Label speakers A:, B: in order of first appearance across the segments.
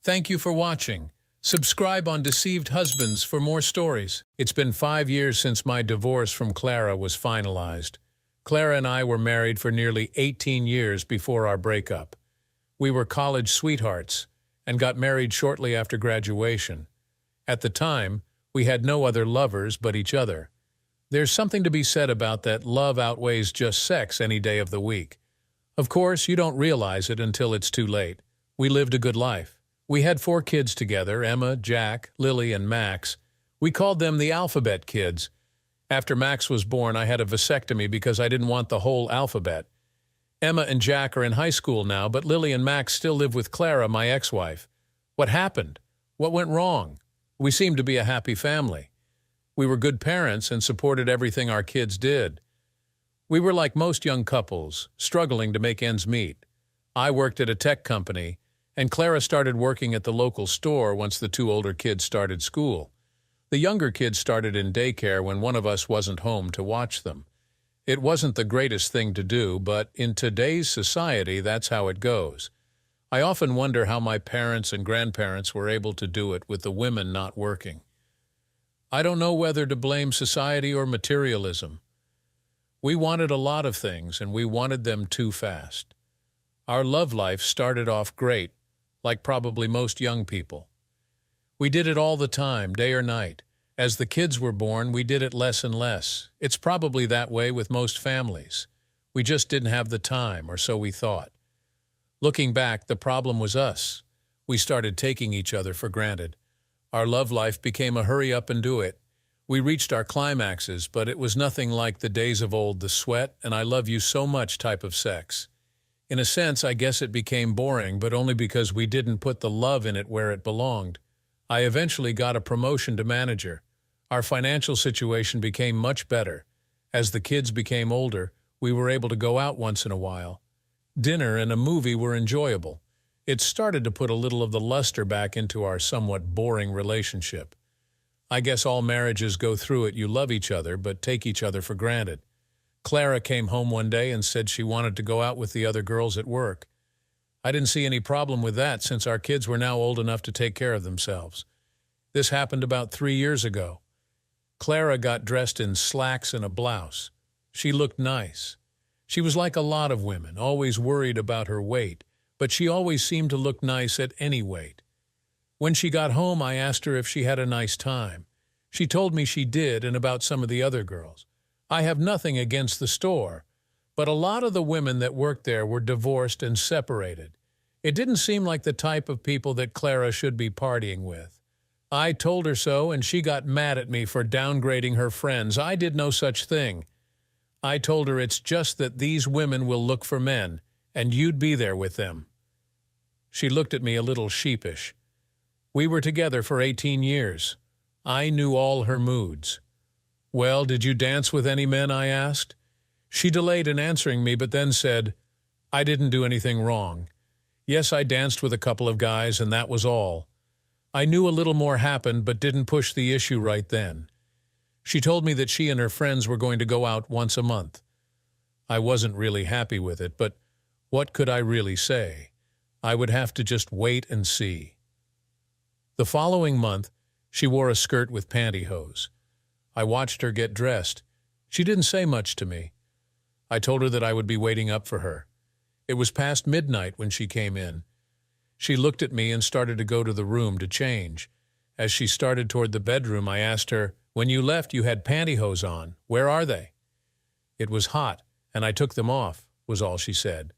A: Thank you for watching. Subscribe on Deceived Husbands for more stories. It's been 5 years since my divorce from Clara was finalized. Clara and I were married for nearly 18 years before our breakup. We were college sweethearts and got married shortly after graduation. At the time, we had no other lovers but each other. There's something to be said about that love outweighs just sex any day of the week. Of course, you don't realize it until it's too late. We lived a good life. We had 4 kids together, Emma, Jack, Lily, and Max. We called them the alphabet kids. After Max was born, I had a vasectomy because I didn't want the whole alphabet. Emma and Jack are in high school now, but Lily and Max still live with Clara, my ex-wife. What happened? What went wrong? We seemed to be a happy family. We were good parents and supported everything our kids did. We were like most young couples, struggling to make ends meet. I worked at a tech company, and Clara started working at the local store once the 2 older kids started school. The younger kids started in daycare when one of us wasn't home to watch them. It wasn't the greatest thing to do, but in today's society, that's how it goes. I often wonder how my parents and grandparents were able to do it with the women not working. I don't know whether to blame society or materialism. We wanted a lot of things, and we wanted them too fast. Our love life started off great, like probably most young people. We did it all the time, day or night. As the kids were born, we did it less and less. It's probably that way with most families. We just didn't have the time, or so we thought. Looking back, the problem was us. We started taking each other for granted. Our love life became a hurry up and do it. We reached our climaxes, but it was nothing like the days of old, the sweat and I love you so much type of sex. In a sense, I guess it became boring, but only because we didn't put the love in it where it belonged. I eventually got a promotion to manager. Our financial situation became much better. As the kids became older, we were able to go out once in a while. Dinner and a movie were enjoyable. It started to put a little of the luster back into our somewhat boring relationship. I guess all marriages go through it. You love each other, but take each other for granted. Clara came home one day and said she wanted to go out with the other girls at work. I didn't see any problem with that since our kids were now old enough to take care of themselves. This happened about 3 years ago. Clara got dressed in slacks and a blouse. She looked nice. She was like a lot of women, always worried about her weight, but she always seemed to look nice at any weight. When she got home, I asked her if she had a nice time. She told me she did, and about some of the other girls. I have nothing against the store, but a lot of the women that worked there were divorced and separated. It didn't seem like the type of people that Clara should be partying with. I told her so, and she got mad at me for downgrading her friends. I did no such thing. I told her it's just that these women will look for men, and you'd be there with them. She looked at me a little sheepish. We were together for 18 years. I knew all her moods. "Well, did you dance with any men?" I asked. She delayed in answering me, but then said, "I didn't do anything wrong. Yes, I danced with a couple of guys, and that was all." I knew a little more happened, but didn't push the issue right then. She told me that she and her friends were going to go out once a month. I wasn't really happy with it, but what could I really say? I would have to just wait and see. The following month, she wore a skirt with pantyhose. I watched her get dressed. She didn't say much to me. I told her that I would be waiting up for her. It was past midnight when she came in. She looked at me and started to go to the room to change. As she started toward the bedroom, I asked her, "When you left, you had pantyhose on. Where are they?" "It was hot, and I took them off," was all she said.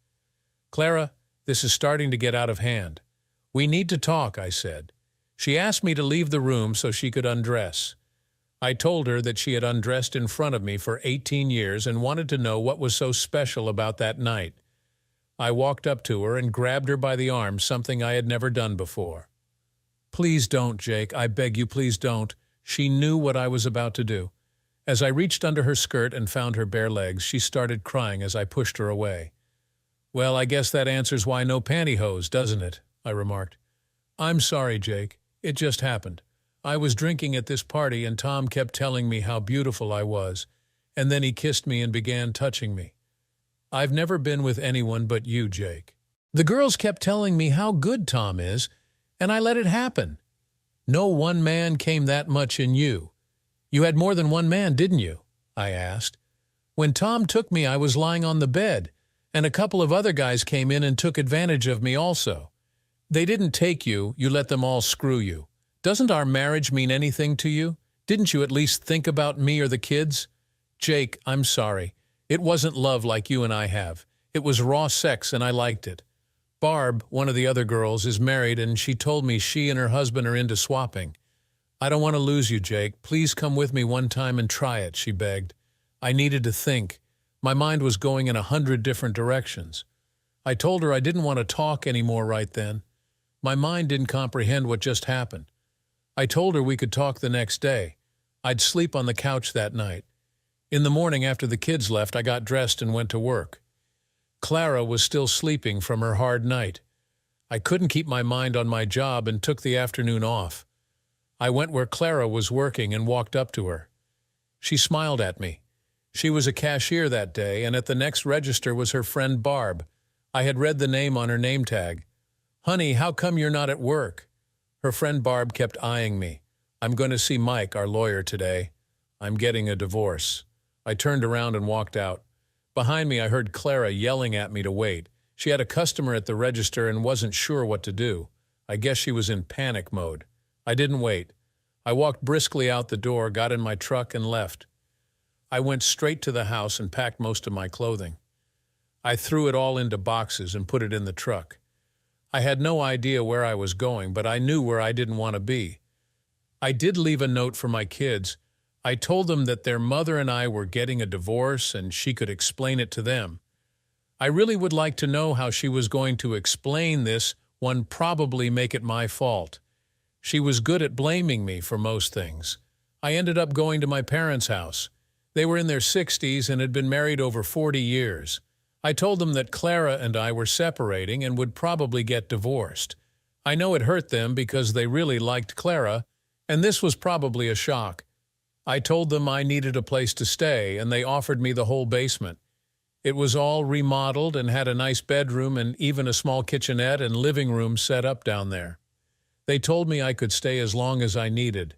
A: "Clara, this is starting to get out of hand. We need to talk," I said. She asked me to leave the room so she could undress. I told her that she had undressed in front of me for 18 years and wanted to know what was so special about that night. I walked up to her and grabbed her by the arm, something I had never done before. "Please don't, Jake. I beg you, please don't." She knew what I was about to do. As I reached under her skirt and found her bare legs, she started crying as I pushed her away. "Well, I guess that answers why no pantyhose, doesn't it?" I remarked. "I'm sorry, Jake. It just happened. I was drinking at this party and Tom kept telling me how beautiful I was, and then he kissed me and began touching me. I've never been with anyone but you, Jake. The girls kept telling me how good Tom is, and I let it happen. No one man came that much in you. You had more than one man, didn't you? I asked. When Tom took me, I was lying on the bed, and a couple of other guys came in and took advantage of me also. They didn't take you, you let them all screw you. Doesn't our marriage mean anything to you? Didn't you at least think about me or the kids? Jake, I'm sorry. It wasn't love like you and I have. It was raw sex and I liked it. Barb, one of the other girls, is married and she told me she and her husband are into swapping. I don't want to lose you, Jake. Please come with me one time and try it, she begged. I needed to think. My mind was going in 100 different directions. I told her I didn't want to talk anymore right then. My mind didn't comprehend what just happened. I told her we could talk the next day. I'd sleep on the couch that night. In the morning after the kids left, I got dressed and went to work. Clara was still sleeping from her hard night. I couldn't keep my mind on my job and took the afternoon off. I went where Clara was working and walked up to her. She smiled at me. She was a cashier that day, and at the next register was her friend Barb. I had read the name on her name tag. Honey, how come you're not at work? Her friend Barb kept eyeing me. I'm going to see Mike, our lawyer, today. I'm getting a divorce. I turned around and walked out. Behind me, I heard Clara yelling at me to wait. She had a customer at the register and wasn't sure what to do. I guess she was in panic mode. I didn't wait. I walked briskly out the door, got in my truck, and left. I went straight to the house and packed most of my clothing. I threw it all into boxes and put it in the truck. I had no idea where I was going, but I knew where I didn't want to be. I did leave a note for my kids. I told them that their mother and I were getting a divorce and she could explain it to them. I really would like to know how she was going to explain this, one probably make it my fault. She was good at blaming me for most things. I ended up going to my parents' house. They were in their 60s and had been married over 40 years. I told them that Clara and I were separating and would probably get divorced. I know it hurt them because they really liked Clara, and this was probably a shock. I told them I needed a place to stay, and they offered me the whole basement. It was all remodeled and had a nice bedroom and even a small kitchenette and living room set up down there. They told me I could stay as long as I needed.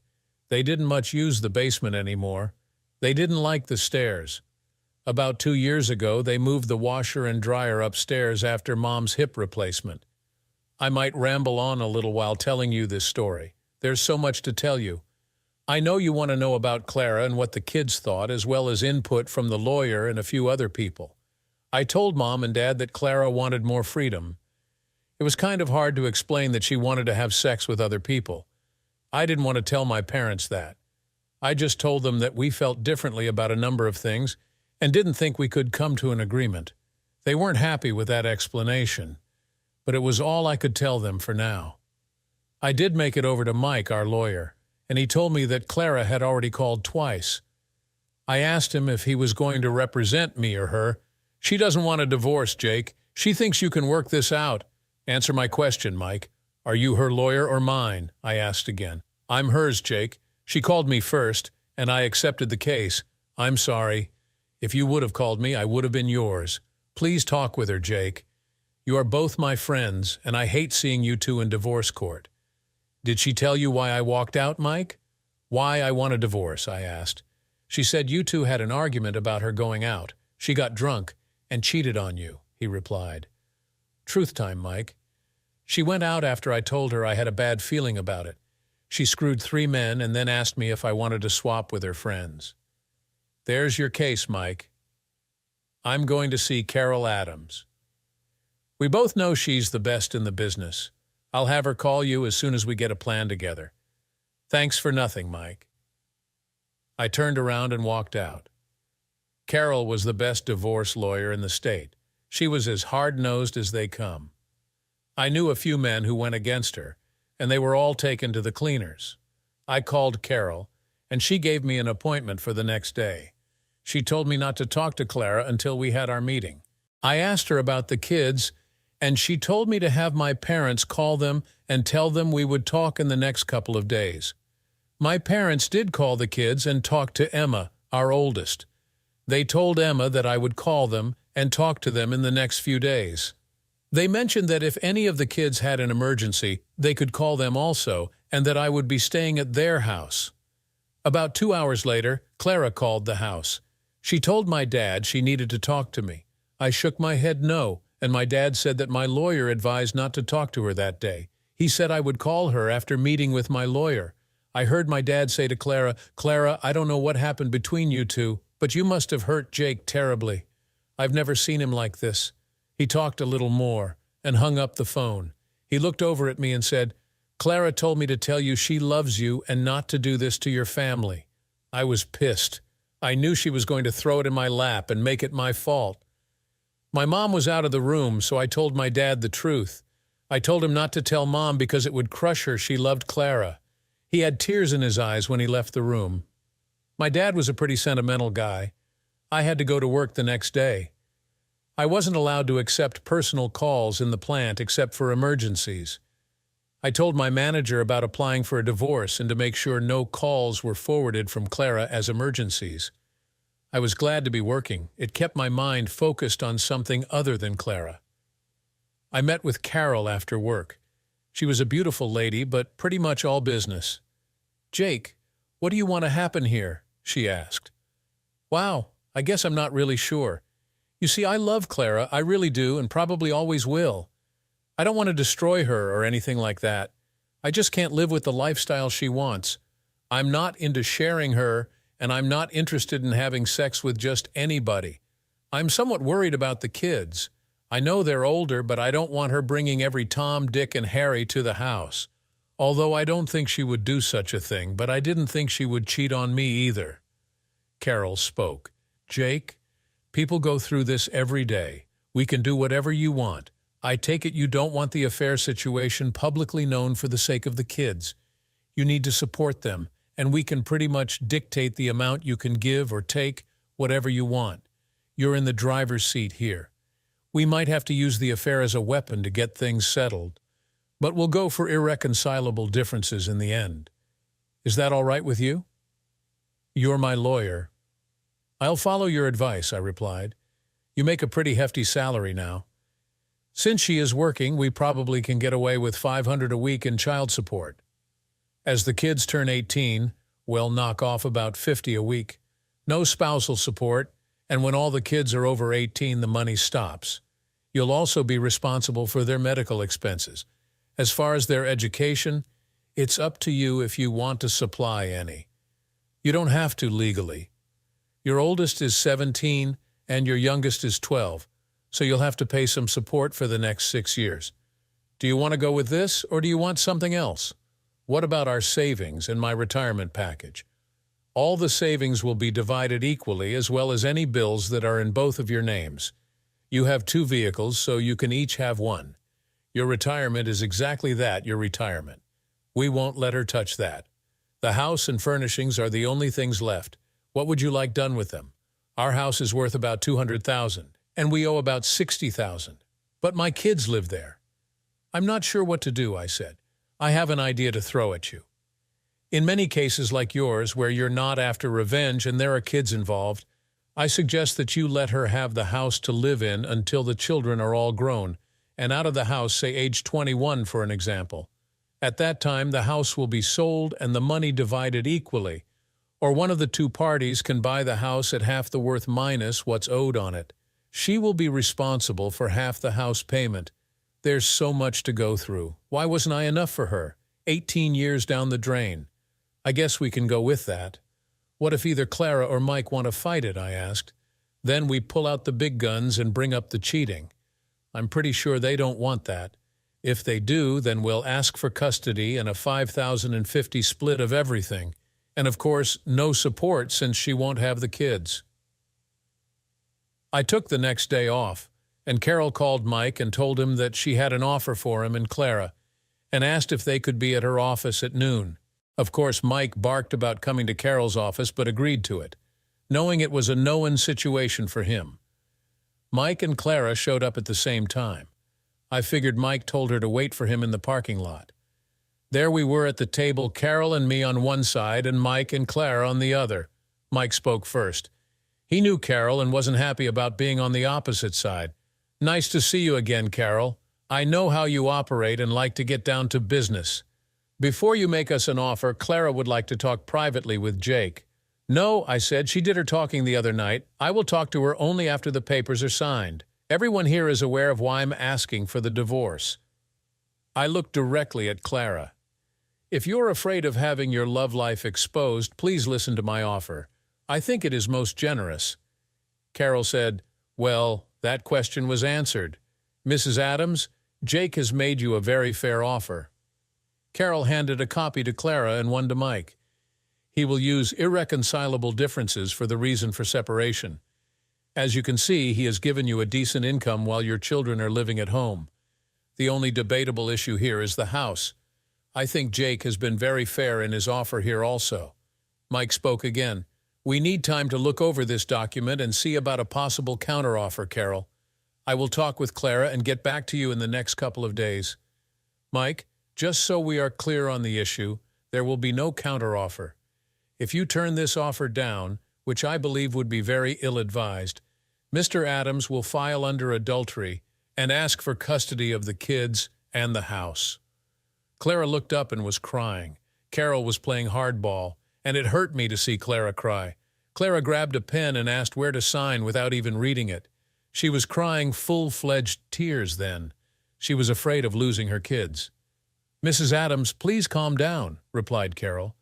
A: They didn't much use the basement anymore. They didn't like the stairs. About 2 years ago, they moved the washer and dryer upstairs after Mom's hip replacement. I might ramble on a little while telling you this story. There's so much to tell you. I know you want to know about Clara and what the kids thought, as well as input from the lawyer and a few other people. I told Mom and Dad that Clara wanted more freedom. It was kind of hard to explain that she wanted to have sex with other people. I didn't want to tell my parents that. I just told them that we felt differently about a number of things and didn't think we could come to an agreement. They weren't happy with that explanation, but it was all I could tell them for now. I did make it over to Mike, our lawyer, and he told me that Clara had already called twice. I asked him if he was going to represent me or her. She doesn't want a divorce, Jake. She thinks you can work this out. Answer my question, Mike. Are you her lawyer or mine? I asked again. I'm hers, Jake. She called me first, and I accepted the case. I'm sorry. If you would have called me, I would have been yours. Please talk with her, Jake. You are both my friends, and I hate seeing you two in divorce court. Did she tell you why I walked out, Mike? Why I want a divorce, I asked. She said you two had an argument about her going out. She got drunk and cheated on you, he replied. Truth time, Mike. She went out after I told her I had a bad feeling about it. She screwed 3 men and then asked me if I wanted to swap with her friends. There's your case, Mike. I'm going to see Carol Adams. We both know she's the best in the business. I'll have her call you as soon as we get a plan together. Thanks for nothing, Mike. I turned around and walked out. Carol was the best divorce lawyer in the state. She was as hard-nosed as they come. I knew a few men who went against her, and they were all taken to the cleaners. I called Carol, and she gave me an appointment for the next day. She told me not to talk to Clara until we had our meeting. I asked her about the kids, and she told me to have my parents call them and tell them we would talk in the next couple of days. My parents did call the kids and talk to Emma, our oldest. They told Emma that I would call them and talk to them in the next few days. They mentioned that if any of the kids had an emergency, they could call them also, and that I would be staying at their house. About 2 hours later, Clara called the house. She told my dad she needed to talk to me. I shook my head no, and my dad said that my lawyer advised not to talk to her that day. He said I would call her after meeting with my lawyer. I heard my dad say to Clara, "Clara, I don't know what happened between you two, but you must have hurt Jake terribly. I've never seen him like this." He talked a little more and hung up the phone. He looked over at me and said, "Clara told me to tell you she loves you and not to do this to your family." I was pissed. I knew she was going to throw it in my lap and make it my fault. My mom was out of the room, so I told my dad the truth. I told him not to tell Mom because it would crush her. She loved Clara. He had tears in his eyes when he left the room. My dad was a pretty sentimental guy. I had to go to work the next day. I wasn't allowed to accept personal calls in the plant except for emergencies. I told my manager about applying for a divorce and to make sure no calls were forwarded from Clara as emergencies. I was glad to be working. It kept my mind focused on something other than Clara. I met with Carol after work. She was a beautiful lady, but pretty much all business. "Jake, what do you want to happen here?" she asked. "Wow, I guess I'm not really sure. You see, I love Clara, I really do, and probably always will. I don't want to destroy her or anything like that. I just can't live with the lifestyle she wants. I'm not into sharing her, and I'm not interested in having sex with just anybody. I'm somewhat worried about the kids. I know they're older, but I don't want her bringing every Tom, Dick, and Harry to the house. Although I don't think she would do such a thing, but I didn't think she would cheat on me either." Carol spoke. "Jake, people go through this every day. We can do whatever you want. I take it you don't want the affair situation publicly known for the sake of the kids. You need to support them, and we can pretty much dictate the amount you can give or take, whatever you want. You're in the driver's seat here. We might have to use the affair as a weapon to get things settled, but we'll go for irreconcilable differences in the end. Is that all right with you?" "You're my lawyer." "I'll follow your advice," I replied. "You make a pretty hefty salary now." "Since she is working, we probably can get away with $500 a week in child support. As the kids turn 18, we'll knock off about $50 a week. No spousal support, and when all the kids are over 18, the money stops. You'll also be responsible for their medical expenses. As far as their education, it's up to you if you want to supply any. You don't have to legally. Your oldest is 17 and your youngest is 12, so you'll have to pay some support for the next 6 years. Do you want to go with this, or do you want something else? What about our savings and my retirement package? All the savings will be divided equally, as well as any bills that are in both of your names. You have 2 vehicles, so you can each have one. Your retirement is exactly that, your retirement. We won't let her touch that. The house and furnishings are the only things left. What would you like done with them? Our house is worth about $200,000, and we owe about $60,000. But my kids live there." "I'm not sure what to do," I said. "I have an idea to throw at you. In many cases like yours, where you're not after revenge and there are kids involved, I suggest that you let her have the house to live in until the children are all grown, and out of the house, say age 21 for an example. At that time, the house will be sold and the money divided equally, or one of the 2 parties can buy the house at half the worth minus what's owed on it. She will be responsible for half the house payment. There's so much to go through. Why wasn't I enough for her? 18 years down the drain. I guess we can go with that." "What if either Clara or Mike want to fight it?" I asked. "Then we pull out the big guns and bring up the cheating. I'm pretty sure they don't want that. If they do, then we'll ask for custody and a $5,050 split of everything. And of course, no support since she won't have the kids." I took the next day off, and Carol called Mike and told him that she had an offer for him and Clara, and asked if they could be at her office at noon. Of course, Mike barked about coming to Carol's office but agreed to it, knowing it was a no-win situation for him. Mike and Clara showed up at the same time. I figured Mike told her to wait for him in the parking lot. There we were at the table, Carol and me on one side and Mike and Clara on the other. Mike spoke first. He knew Carol and wasn't happy about being on the opposite side. "Nice to see you again, Carol. I know how you operate and like to get down to business. Before you make us an offer, Clara would like to talk privately with Jake. No, I said, she did her talking the other night. I will talk to her only after the papers are signed. Everyone here is aware of why I'm asking for the divorce. I looked directly at Clara. If you're afraid of having your love life exposed, please listen to my offer. I think it is most generous. Carol said, well, that question was answered. Mrs. Adams, Jake has made you a very fair offer. Carol handed a copy to Clara and one to Mike. He will use irreconcilable differences for the reason for separation. As you can see, he has given you a decent income while your children are living at home. The only debatable issue here is the house. I think Jake has been very fair in his offer here also. Mike spoke again. We need time to look over this document and see about a possible counteroffer, Carol. I will talk with Clara and get back to you in the next couple of days. Mike, just so we are clear on the issue, there will be no counteroffer. If you turn this offer down, which I believe would be very ill-advised, Mr. Adams will file under adultery and ask for custody of the kids and the house. Clara looked up and was crying. Carol was playing hardball, and it hurt me to see Clara cry. Clara grabbed a pen and asked where to sign without even reading it. She was crying full-fledged tears then. She was afraid of losing her kids. Mrs. Adams, please calm down, replied Carol.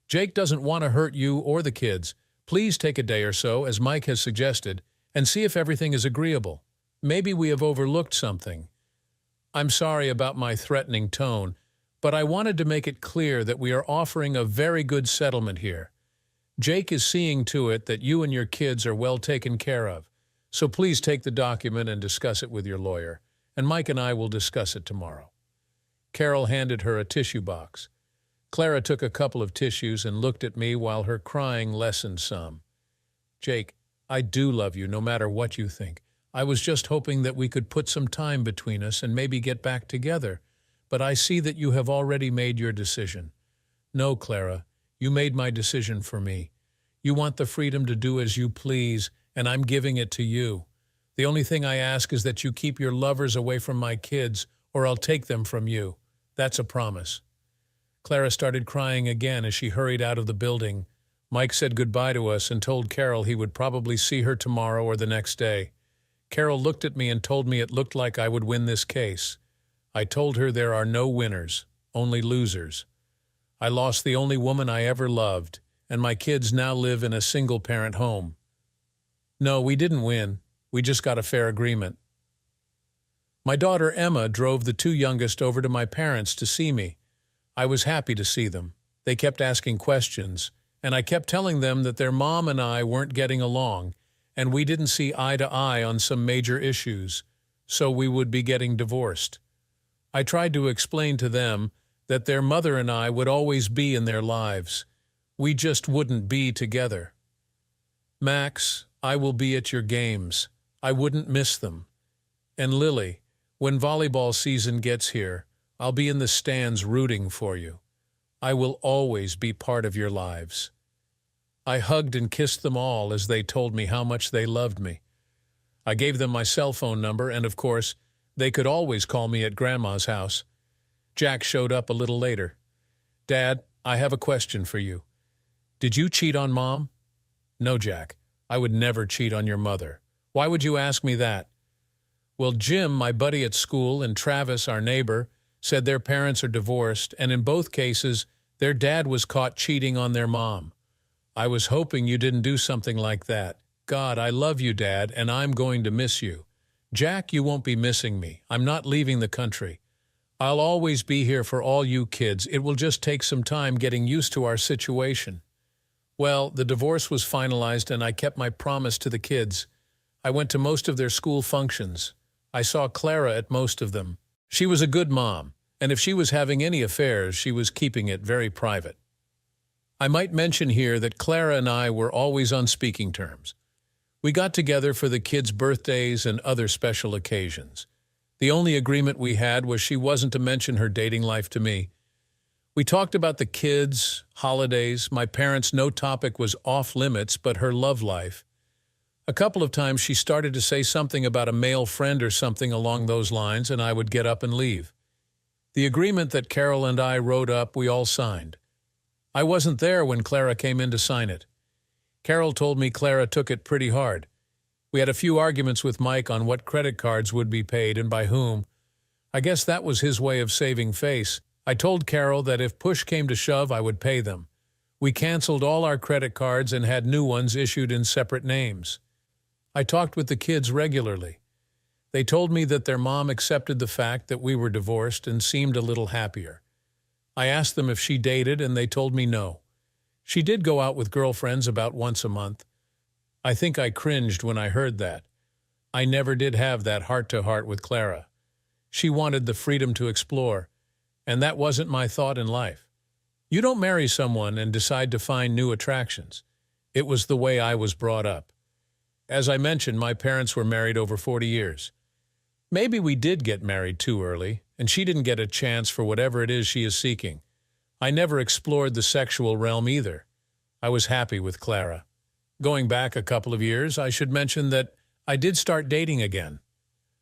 A: Jake doesn't want to hurt you or the kids. Please take a day or so, as Mike has suggested, and see if everything is agreeable. Maybe we have overlooked something. I'm sorry about my threatening tone, but I wanted to make it clear that we are offering a very good settlement here. Jake is seeing to it that you and your kids are well taken care of, so please take the document and discuss it with your lawyer, and Mike and I will discuss it tomorrow. Carol handed her a tissue box. Clara took a couple of tissues and looked at me while her crying lessened some. Jake, I do love you no matter what you think. I was just hoping that we could put some time between us and maybe get back together, but I see that you have already made your decision. No, Clara, you made my decision for me. You want the freedom to do as you please, and I'm giving it to you. The only thing I ask is that you keep your lovers away from my kids, or I'll take them from you. That's a promise. Clara started crying again as she hurried out of the building. Mike said goodbye to us and told Carol he would probably see her tomorrow or the next day. Carol looked at me and told me it looked like I would win this case. I told her there are no winners, only losers. I lost the only woman I ever loved, and my kids now live in a single-parent home. No, we didn't win. We just got a fair agreement. My daughter Emma drove the two youngest over to my parents to see me. I was happy to see them. They kept asking questions, and I kept telling them that their mom and I weren't getting along, and we didn't see eye to eye on some major issues, so we would be getting divorced. I tried to explain to them that their mother and I would always be in their lives. We just wouldn't be together. Max, I will be at your games. I wouldn't miss them. And Lily, when volleyball season gets here, I'll be in the stands rooting for you. I will always be part of your lives. I hugged and kissed them all as they told me how much they loved me. I gave them my cell phone number, and of course, they could always call me at Grandma's house. Jack showed up a little later. Dad, I have a question for you. Did you cheat on Mom? No, Jack. I would never cheat on your mother. Why would you ask me that? Well, Jim, my buddy at school, and Travis, our neighbor, said their parents are divorced, and in both cases, their dad was caught cheating on their mom. I was hoping you didn't do something like that. God, I love you, Dad, and I'm going to miss you. Jack, you won't be missing me. I'm not leaving the country. I'll always be here for all you kids. It will just take some time getting used to our situation. Well, the divorce was finalized, and I kept my promise to the kids. I went to most of their school functions. I saw Clara at most of them. She was a good mom, and if she was having any affairs, she was keeping it very private. I might mention here that Clara and I were always on speaking terms. We got together for the kids' birthdays and other special occasions. The only agreement we had was she wasn't to mention her dating life to me. We talked about the kids, holidays, my parents. No topic was off limits but her love life. A couple of times she started to say something about a male friend or something along those lines, and I would get up and leave. The agreement that Carol and I wrote up, we all signed. I wasn't there when Clara came in to sign it. Carol told me Clara took it pretty hard. We had a few arguments with Mike on what credit cards would be paid and by whom. I guess that was his way of saving face. I told Carol that if push came to shove, I would pay them. We canceled all our credit cards and had new ones issued in separate names. I talked with the kids regularly. They told me that their mom accepted the fact that we were divorced and seemed a little happier. I asked them if she dated, and they told me no. She did go out with girlfriends about once a month. I think I cringed when I heard that. I never did have that heart-to-heart with Clara. She wanted the freedom to explore, and that wasn't my thought in life. You don't marry someone and decide to find new attractions. It was the way I was brought up. As I mentioned, my parents were married over 40 years. Maybe we did get married too early, and she didn't get a chance for whatever it is she is seeking. I never explored the sexual realm either. I was happy with Clara. Going back a couple of years, I should mention that I did start dating again.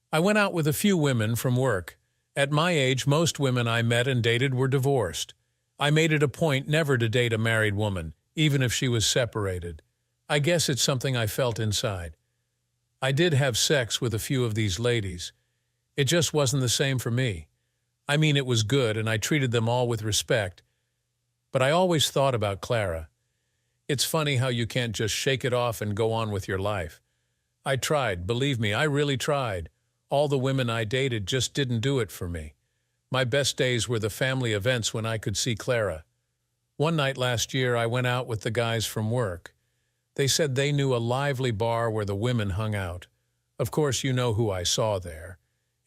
A: I went out with a few women from work. At my age, most women I met and dated were divorced. I made it a point never to date a married woman, even if she was separated. I guess it's something I felt inside. I did have sex with a few of these ladies. It just wasn't the same for me. I mean, it was good, and I treated them all with respect. But I always thought about Clara. It's funny how you can't just shake it off and go on with your life. I tried, believe me, I really tried. All the women I dated just didn't do it for me. My best days were the family events when I could see Clara. One night last year, I went out with the guys from work. They said they knew a lively bar where the women hung out. Of course, you know who I saw there.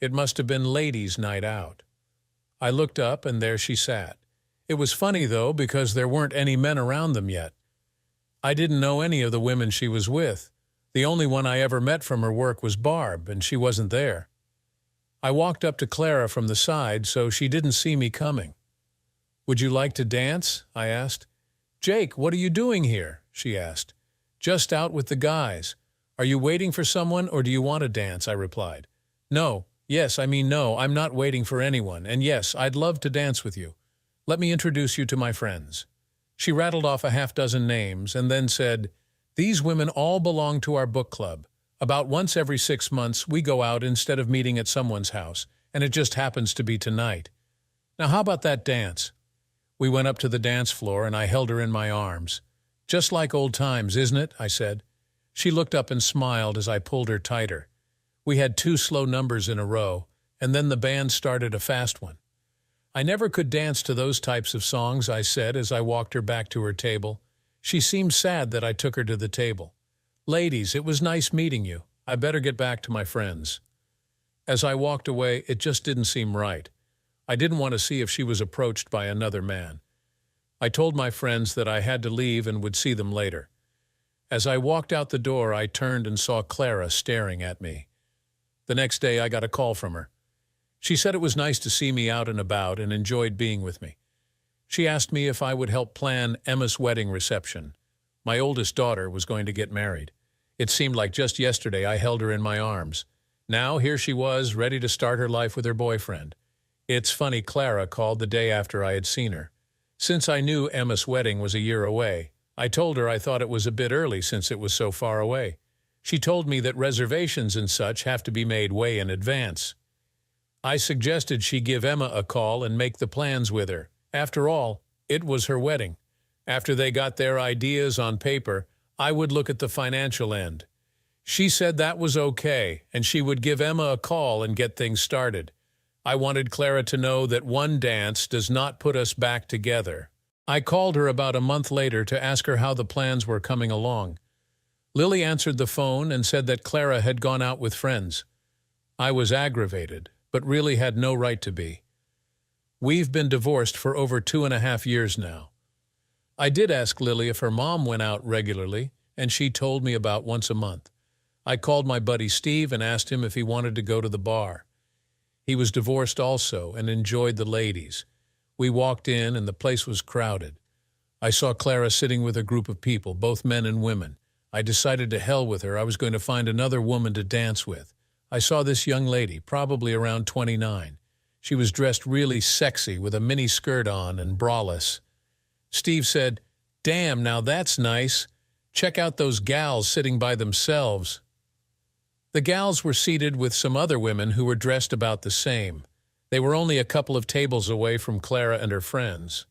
A: It must have been ladies' night out. I looked up, and there she sat. It was funny, though, because there weren't any men around them yet. I didn't know any of the women she was with. The only one I ever met from her work was Barb, and she wasn't there. I walked up to Clara from the side, so she didn't see me coming. "Would you like to dance?" I asked. "Jake, what are you doing here?" she asked. "Just out with the guys. Are you waiting for someone, or do you want to dance?" I replied. No, I'm not waiting for anyone, and yes, I'd love to dance with you. Let me introduce you to my friends." She rattled off a half-dozen names and then said, "These women all belong to our book club. About once every 6 months, we go out instead of meeting at someone's house, and it just happens to be tonight. Now how about that dance?" We went up to the dance floor, and I held her in my arms. "Just like old times, isn't it?" I said. She looked up and smiled as I pulled her tighter. We had 2 slow numbers in a row, and then the band started a fast one. "I never could dance to those types of songs," I said as I walked her back to her table. She seemed sad that I took her to the table. "Ladies, it was nice meeting you. I better get back to my friends." As I walked away, it just didn't seem right. I didn't want to see if she was approached by another man. I told my friends that I had to leave and would see them later. As I walked out the door, I turned and saw Clara staring at me. The next day, I got a call from her. She said it was nice to see me out and about and enjoyed being with me. She asked me if I would help plan Emma's wedding reception. My oldest daughter was going to get married. It seemed like just yesterday I held her in my arms. Now here she was, ready to start her life with her boyfriend. It's funny, Clara called the day after I had seen her. Since I knew Emma's wedding was a year away, I told her I thought it was a bit early since it was so far away. She told me that reservations and such have to be made way in advance. I suggested she give Emma a call and make the plans with her. After all, it was her wedding. After they got their ideas on paper, I would look at the financial end. She said that was okay, and she would give Emma a call and get things started. I wanted Clara to know that one dance does not put us back together. I called her about a month later to ask her how the plans were coming along. Lily answered the phone and said that Clara had gone out with friends. I was aggravated, but really had no right to be. We've been divorced for over 2.5 years now. I did ask Lily if her mom went out regularly, and she told me about once a month. I called my buddy Steve and asked him if he wanted to go to the bar. He was divorced also and enjoyed the ladies. We walked in and the place was crowded. I saw Clara sitting with a group of people, both men and women. I decided to hell with her. I was going to find another woman to dance with. I saw this young lady, probably around 29. She was dressed really sexy with a mini skirt on and braless. Steve said, "Damn, now that's nice. Check out those gals sitting by themselves." The gals were seated with some other women who were dressed about the same. They were only a couple of tables away from Clara and her friends.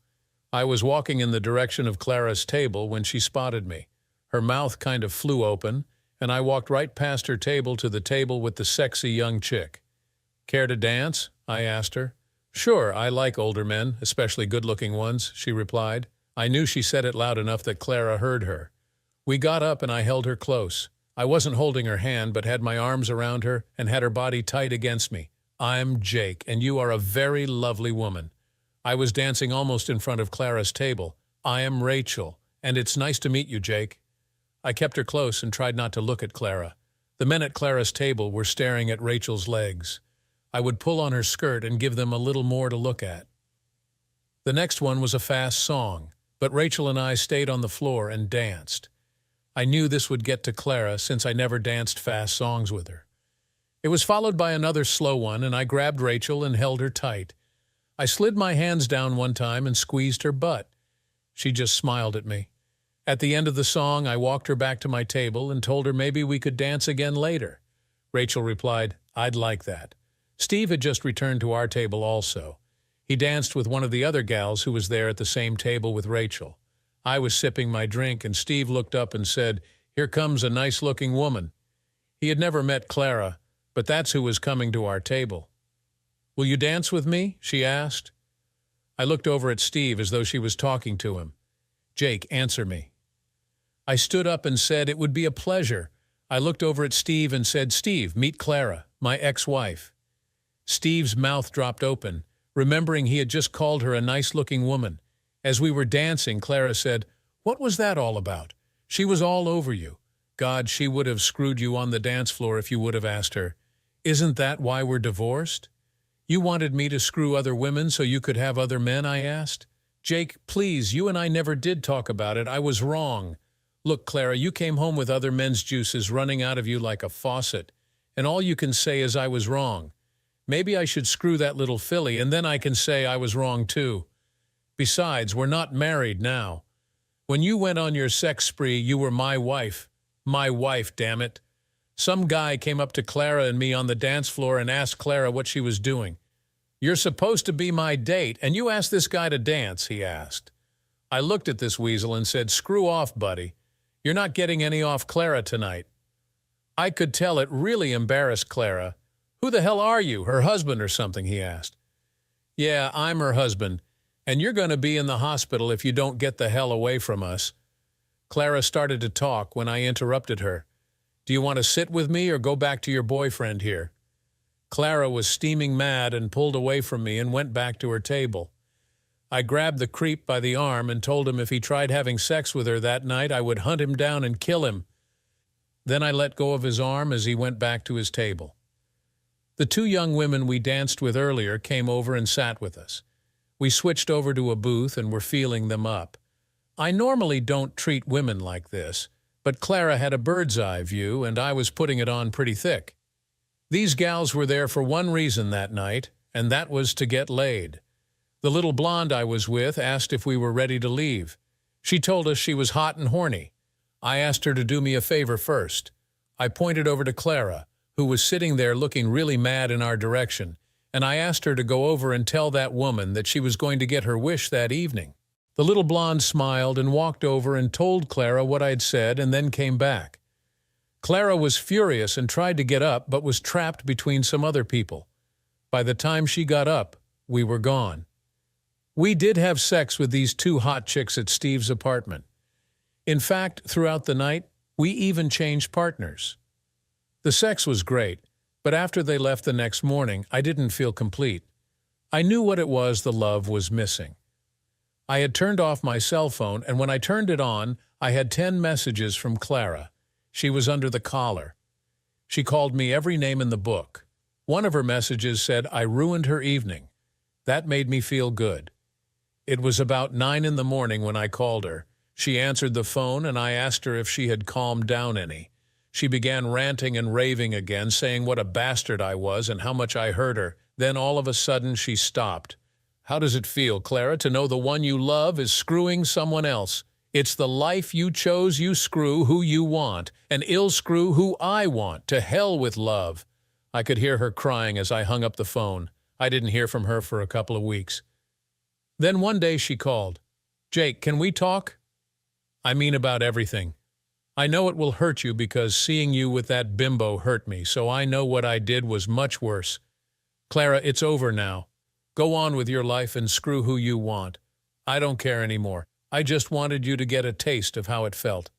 A: I was walking in the direction of Clara's table when she spotted me. Her mouth kind of flew open, and I walked right past her table to the table with the sexy young chick. "Care to dance?" I asked her. "Sure, I like older men, especially good-looking ones," she replied. I knew she said it loud enough that Clara heard her. We got up and I held her close. I wasn't holding her hand, but had my arms around her and had her body tight against me. "I'm Jake, and you are a very lovely woman." I was dancing almost in front of Clara's table. "I am Rachel, and it's nice to meet you, Jake." I kept her close and tried not to look at Clara. The men at Clara's table were staring at Rachel's legs. I would pull on her skirt and give them a little more to look at. The next one was a fast song, but Rachel and I stayed on the floor and danced. I knew this would get to Clara since I never danced fast songs with her. It was followed by another slow one, and I grabbed Rachel and held her tight. I slid my hands down one time and squeezed her butt. She just smiled at me. At the end of the song, I walked her back to my table and told her maybe we could dance again later. Rachel replied, "I'd like that." Steve had just returned to our table also. He danced with one of the other gals who was there at the same table with Rachel. I was sipping my drink, and Steve looked up and said, "Here comes a nice-looking woman." He had never met Clara, but that's who was coming to our table. "Will you dance with me?" she asked. I looked over at Steve as though she was talking to him. "Jake, answer me." I stood up and said, "It would be a pleasure." I looked over at Steve and said, "Steve, meet Clara, my ex-wife." Steve's mouth dropped open, remembering he had just called her a nice-looking woman. As we were dancing, Clara said, "What was that all about? She was all over you. God, she would have screwed you on the dance floor if you would have asked her. Isn't that why we're divorced?" "You wanted me to screw other women so you could have other men?" I asked. "Jake, please, you and I never did talk about it. I was wrong. Look, Clara, you came home with other men's juices running out of you like a faucet, and all you can say is I was wrong. Maybe I should screw that little filly, and then I can say I was wrong too. Besides, we're not married now. When you went on your sex spree, you were my wife. My wife, damn it." Some guy came up to Clara and me on the dance floor and asked Clara what she was doing. "You're supposed to be my date, and you asked this guy to dance," he asked. I looked at this weasel and said, "Screw off, buddy. You're not getting any off Clara tonight." I could tell it really embarrassed Clara. "Who the hell are you, her husband or something?" he asked. "Yeah, I'm her husband, and you're going to be in the hospital if you don't get the hell away from us." Clara started to talk when I interrupted her. "Do you want to sit with me or go back to your boyfriend here?" Clara was steaming mad and pulled away from me and went back to her table. I grabbed the creep by the arm and told him if he tried having sex with her that night, I would hunt him down and kill him. Then I let go of his arm as he went back to his table. The two young women we danced with earlier came over and sat with us. We switched over to a booth and were feeling them up. I normally don't treat women like this, but Clara had a bird's-eye view, and I was putting it on pretty thick. These gals were there for one reason that night, and that was to get laid. The little blonde I was with asked if we were ready to leave. She told us she was hot and horny. I asked her to do me a favor first. I pointed over to Clara, who was sitting there looking really mad in our direction, and I asked her to go over and tell that woman that she was going to get her wish that evening. The little blonde smiled and walked over and told Clara what I'd said and then came back. Clara was furious and tried to get up but was trapped between some other people. By the time she got up, we were gone. We did have sex with these two hot chicks at Steve's apartment. In fact, throughout the night, we even changed partners. The sex was great, but after they left the next morning, I didn't feel complete. I knew what it was the love was missing. I had turned off my cell phone, and when I turned it on, I had 10 messages from Clara. She was under the collar. She called me every name in the book. One of her messages said, "I ruined her evening." That made me feel good. It was about 9 in the morning when I called her. She answered the phone, and I asked her if she had calmed down any. She began ranting and raving again, saying what a bastard I was and how much I hurt her. Then all of a sudden she stopped. "How does it feel, Clara, to know the one you love is screwing someone else? It's the life you chose. You screw who you want, and ill screw who I want. To hell with love." I could hear her crying as I hung up the phone. I didn't hear from her for a couple of weeks. Then one day she called. "Jake, can we talk? I mean about everything. I know it will hurt you because seeing you with that bimbo hurt me, so I know what I did was much worse. Clara, it's over now. Go on with your life and screw who you want. I don't care anymore. I just wanted you to get a taste of how it felt.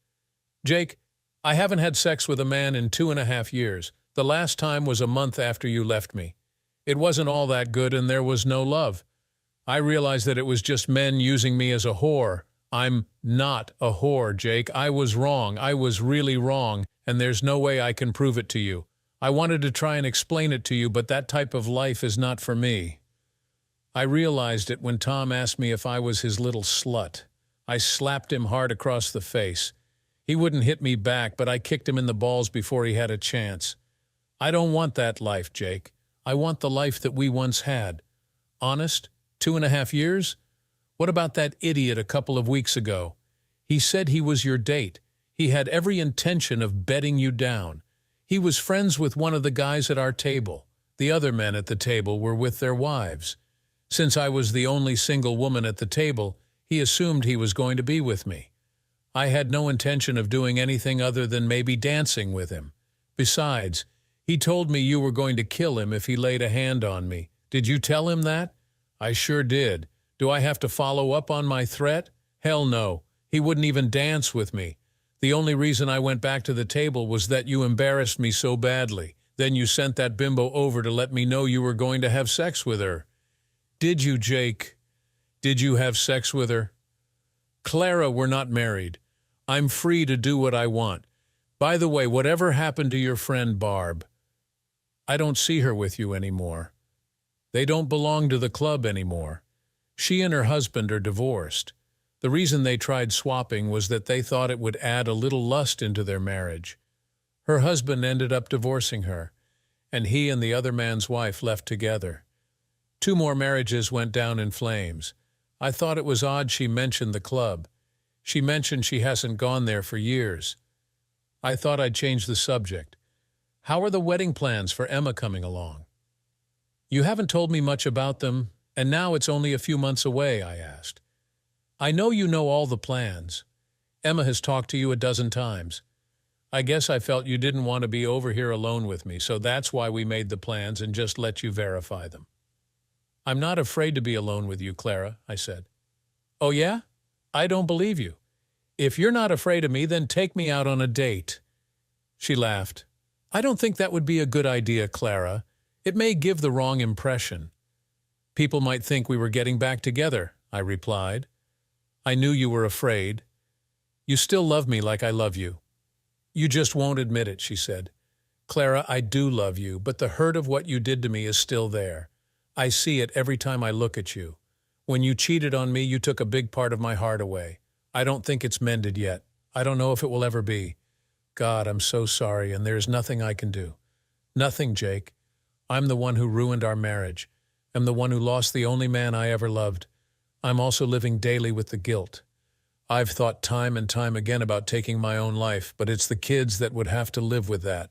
A: Jake, I haven't had sex with a man in 2.5 years. The last time was a month after you left me. It wasn't all that good and there was no love. I realized that it was just men using me as a whore. I'm not a whore, Jake. I was wrong. I was really wrong, and there's no way I can prove it to you. I wanted to try and explain it to you, but that type of life is not for me. I realized it when Tom asked me if I was his little slut. I slapped him hard across the face. He wouldn't hit me back, but I kicked him in the balls before he had a chance. I don't want that life, Jake. I want the life that we once had. Honest? 2.5 years? What about that idiot a couple of weeks ago? He said he was your date. He had every intention of bedding you down. He was friends with one of the guys at our table. The other men at the table were with their wives. Since I was the only single woman at the table, he assumed he was going to be with me. I had no intention of doing anything other than maybe dancing with him. Besides, he told me you were going to kill him if he laid a hand on me. Did you tell him that? I sure did. Do I have to follow up on my threat? Hell no. He wouldn't even dance with me. The only reason I went back to the table was that you embarrassed me so badly. Then you sent that bimbo over to let me know you were going to have sex with her. Did you, Jake? Did you have sex with her? Clara, we're not married. I'm free to do what I want. By the way, whatever happened to your friend Barb? I don't see her with you anymore. They don't belong to the club anymore. She and her husband are divorced. The reason they tried swapping was that they thought it would add a little lust into their marriage. Her husband ended up divorcing her, and he and the other man's wife left together. 2 more marriages went down in flames. I thought it was odd she mentioned the club. She mentioned she hasn't gone there for years. I thought I'd change the subject. How are the wedding plans for Emma coming along? You haven't told me much about them, and now it's only a few months away, I asked. I know you know all the plans. Emma has talked to you a dozen times. I guess I felt you didn't want to be over here alone with me, so that's why we made the plans and just let you verify them. I'm not afraid to be alone with you, Clara, I said. Oh yeah? I don't believe you. If you're not afraid of me, then take me out on a date. She laughed. I don't think that would be a good idea, Clara. It may give the wrong impression. People might think we were getting back together, I replied. I knew you were afraid. You still love me like I love you. You just won't admit it, she said. Clara, I do love you, but the hurt of what you did to me is still there. I see it every time I look at you. When you cheated on me, you took a big part of my heart away. I don't think it's mended yet. I don't know if it will ever be. God, I'm so sorry, and there's nothing I can do. Nothing, Jake. I'm the one who ruined our marriage. I'm the one who lost the only man I ever loved. I'm also living daily with the guilt. I've thought time and time again about taking my own life, but it's the kids that would have to live with that.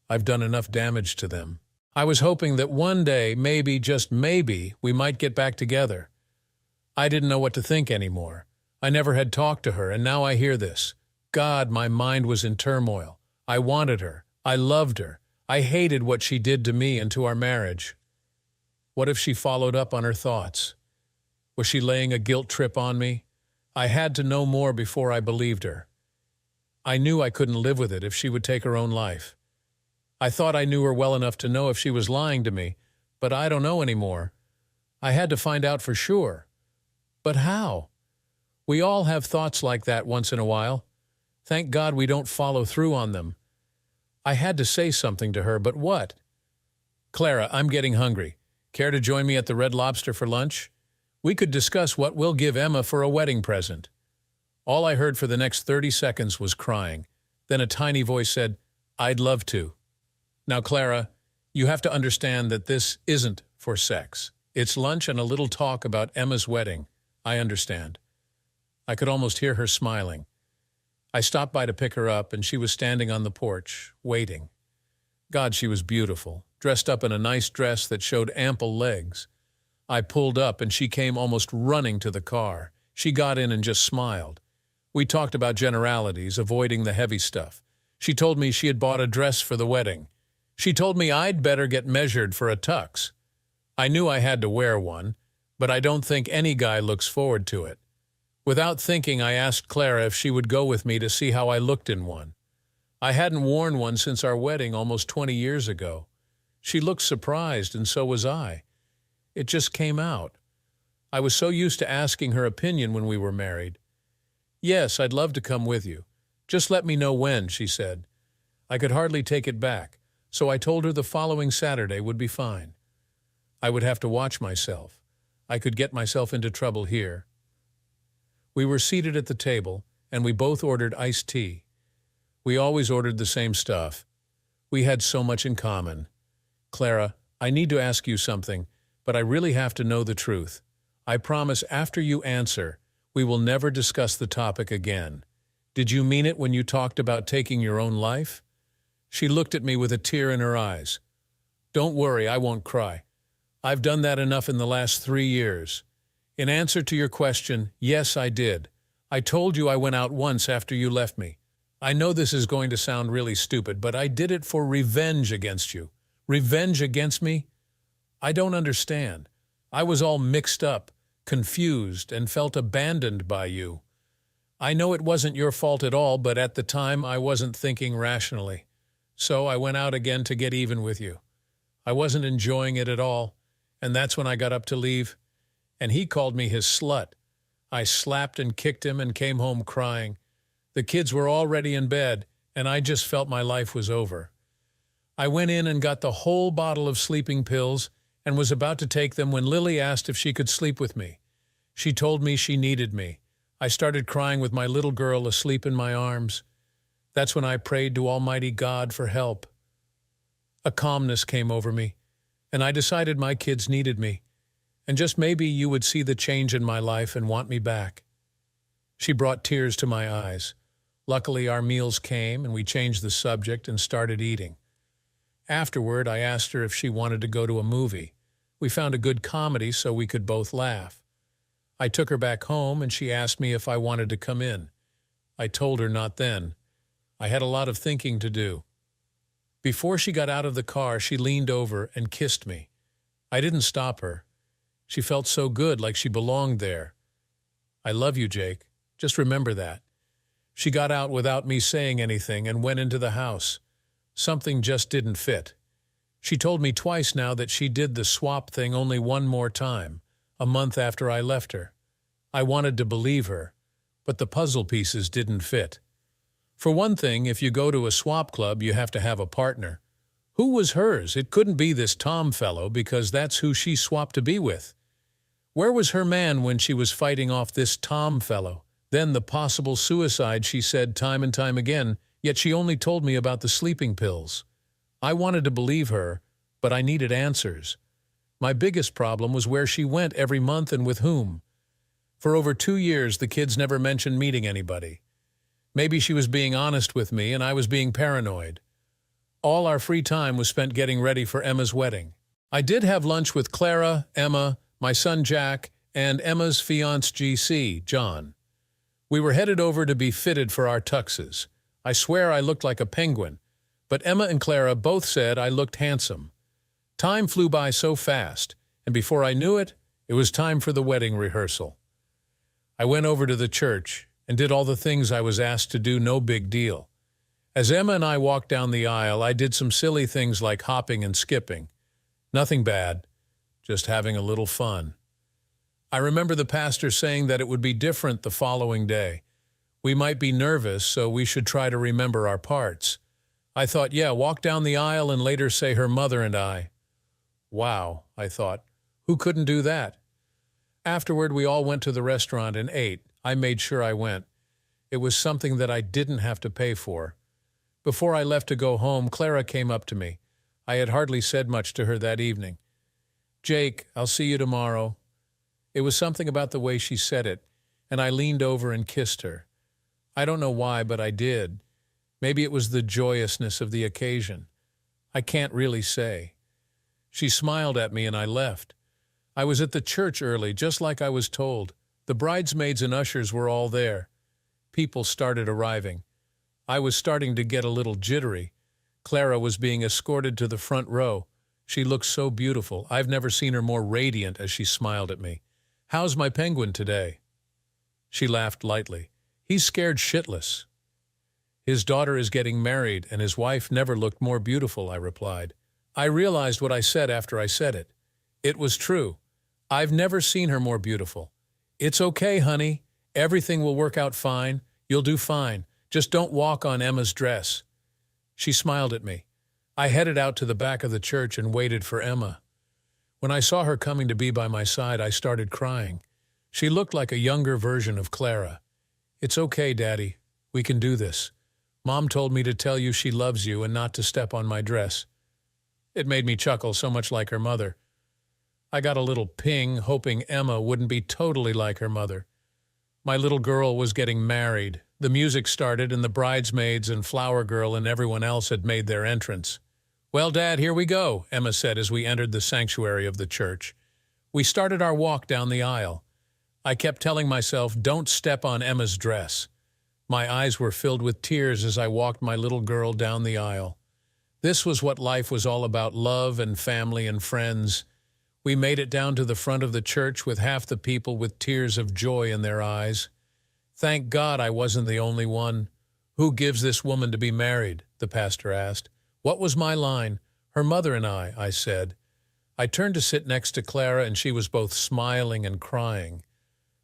A: I've done enough damage to them. I was hoping that one day, maybe, just maybe, we might get back together. I didn't know what to think anymore. I never had talked to her, and now I hear this. God, my mind was in turmoil. I wanted her. I loved her. I hated what she did to me and to our marriage. What if she followed up on her thoughts? Was she laying a guilt trip on me? I had to know more before I believed her. I knew I couldn't live with it if she would take her own life. I thought I knew her well enough to know if she was lying to me, but I don't know anymore. I had to find out for sure. But how? We all have thoughts like that once in a while. Thank God we don't follow through on them. I had to say something to her, but what? Clara, I'm getting hungry. Care to join me at the Red Lobster for lunch? We could discuss what we'll give Emma for a wedding present. All I heard for the next 30 seconds was crying. Then a tiny voice said, "I'd love to." Now, Clara, you have to understand that this isn't for sex. It's lunch and a little talk about Emma's wedding. I understand. I could almost hear her smiling. I stopped by to pick her up, and she was standing on the porch, waiting. God, she was beautiful, dressed up in a nice dress that showed ample legs. I pulled up, and she came almost running to the car. She got in and just smiled. We talked about generalities, avoiding the heavy stuff. She told me she had bought a dress for the wedding. She told me I'd better get measured for a tux. I knew I had to wear one, but I don't think any guy looks forward to it. Without thinking, I asked Clara if she would go with me to see how I looked in one. I hadn't worn one since our wedding almost 20 years ago. She looked surprised, and so was I. It just came out. I was so used to asking her opinion when we were married. "Yes, I'd love to come with you. Just let me know when," she said. I could hardly take it back, so I told her the following Saturday would be fine. I would have to watch myself. I could get myself into trouble here. We were seated at the table, and we both ordered iced tea. We always ordered the same stuff. We had so much in common. "Clara, I need to ask you something, but I really have to know the truth. I promise after you answer, we will never discuss the topic again. Did you mean it when you talked about taking your own life?" She looked at me with a tear in her eyes. "Don't worry, I won't cry. I've done that enough in the last 3 years. In answer to your question, yes, I did. I told you I went out once after you left me. I know this is going to sound really stupid, but I did it for revenge against you." "Revenge against me?" "I don't understand. I was all mixed up, confused, and felt abandoned by you. I know it wasn't your fault at all, but at the time I wasn't thinking rationally. So I went out again to get even with you. I wasn't enjoying it at all, and that's when I got up to leave. And he called me his slut. I slapped and kicked him and came home crying. The kids were already in bed, and I just felt my life was over. I went in and got the whole bottle of sleeping pills and was about to take them when Lily asked if she could sleep with me. She told me she needed me. I started crying with my little girl asleep in my arms. That's when I prayed to Almighty God for help. A calmness came over me, and I decided my kids needed me, and just maybe you would see the change in my life and want me back. She brought tears to my eyes. Luckily, our meals came, and we changed the subject and started eating. Afterward, I asked her if she wanted to go to a movie. We found a good comedy so we could both laugh. I took her back home, and she asked me if I wanted to come in. I told her not then. I had a lot of thinking to do. Before she got out of the car, she leaned over and kissed me. I didn't stop her. She felt so good, like she belonged there. "I love you, Jake. Just remember that." She got out without me saying anything and went into the house. Something just didn't fit. She told me twice now that she did the swap thing only one more time, a month after I left her. I wanted to believe her, but the puzzle pieces didn't fit. For one thing, if you go to a swap club, you have to have a partner. Who was hers? It couldn't be this Tom fellow, because that's who she swapped to be with. Where was her man when she was fighting off this Tom fellow? Then the possible suicide she said time and time again, yet she only told me about the sleeping pills. I wanted to believe her, but I needed answers. My biggest problem was where she went every month and with whom. For over 2 years, the kids never mentioned meeting anybody. Maybe she was being honest with me and I was being paranoid. All our free time was spent getting ready for Emma's wedding. I did have lunch with Clara, Emma, my son Jack, and Emma's fiancé GC, John. We were headed over to be fitted for our tuxes. I swear I looked like a penguin, but Emma and Clara both said I looked handsome. Time flew by so fast, and before I knew it, it was time for the wedding rehearsal. I went over to the church and did all the things I was asked to do, no big deal. As Emma and I walked down the aisle, I did some silly things like hopping and skipping. Nothing bad, just having a little fun. I remember the pastor saying that it would be different the following day. We might be nervous, so we should try to remember our parts. I thought, yeah, walk down the aisle and later say her mother and I. Wow, I thought, who couldn't do that? Afterward, we all went to the restaurant and ate. I made sure I went. It was something that I didn't have to pay for. Before I left to go home, Clara came up to me. I had hardly said much to her that evening. "Jake, I'll see you tomorrow." It was something about the way she said it, and I leaned over and kissed her. I don't know why, but I did. Maybe it was the joyousness of the occasion. I can't really say. She smiled at me and I left. I was at the church early, just like I was told. The bridesmaids and ushers were all there. People started arriving. I was starting to get a little jittery. Clara was being escorted to the front row. She looked so beautiful. I've never seen her more radiant as she smiled at me. "How's my penguin today?" She laughed lightly. "He's scared shitless." "His daughter is getting married, and his wife never looked more beautiful," I replied. I realized what I said after I said it. It was true. I've never seen her more beautiful. "It's okay, honey. Everything will work out fine. You'll do fine. Just don't walk on Emma's dress." She smiled at me. I headed out to the back of the church and waited for Emma. When I saw her coming to be by my side, I started crying. She looked like a younger version of Clara. "It's okay, Daddy. We can do this. Mom told me to tell you she loves you and not to step on my dress." It made me chuckle, so much like her mother. I got a little ping, hoping Emma wouldn't be totally like her mother. My little girl was getting married. The music started, and the bridesmaids and flower girl and everyone else had made their entrance. "Well, Dad, here we go," Emma said as we entered the sanctuary of the church. We started our walk down the aisle. I kept telling myself, "Don't step on Emma's dress." My eyes were filled with tears as I walked my little girl down the aisle. This was what life was all about: love and family and friends. We made it down to the front of the church with half the people with tears of joy in their eyes. Thank God I wasn't the only one. "Who gives this woman to be married?" the pastor asked. What was my line? "Her mother and I said. I turned to sit next to Clara, and she was both smiling and crying.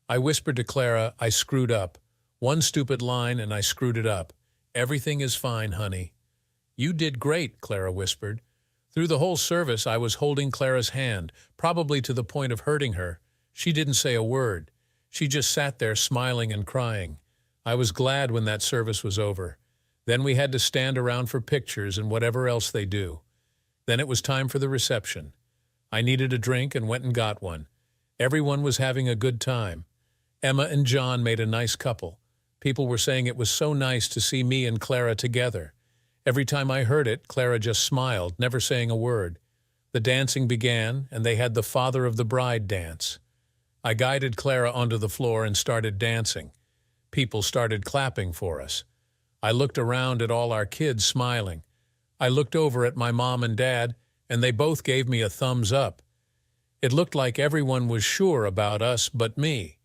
A: I whispered to Clara, "I screwed up. One stupid line and I screwed it up. Everything is fine, honey." "You did great," Clara whispered. Through the whole service, I was holding Clara's hand, probably to the point of hurting her. She didn't say a word. She just sat there smiling and crying. I was glad when that service was over. Then we had to stand around for pictures and whatever else they do. Then it was time for the reception. I needed a drink and went and got one. Everyone was having a good time. Emma and John made a nice couple. People were saying it was so nice to see me and Clara together. Every time I heard it, Clara just smiled, never saying a word. The dancing began, and they had the father of the bride dance. I guided Clara onto the floor and started dancing. People started clapping for us. I looked around at all our kids smiling. I looked over at my mom and dad, and they both gave me a thumbs up. It looked like everyone was sure about us but me.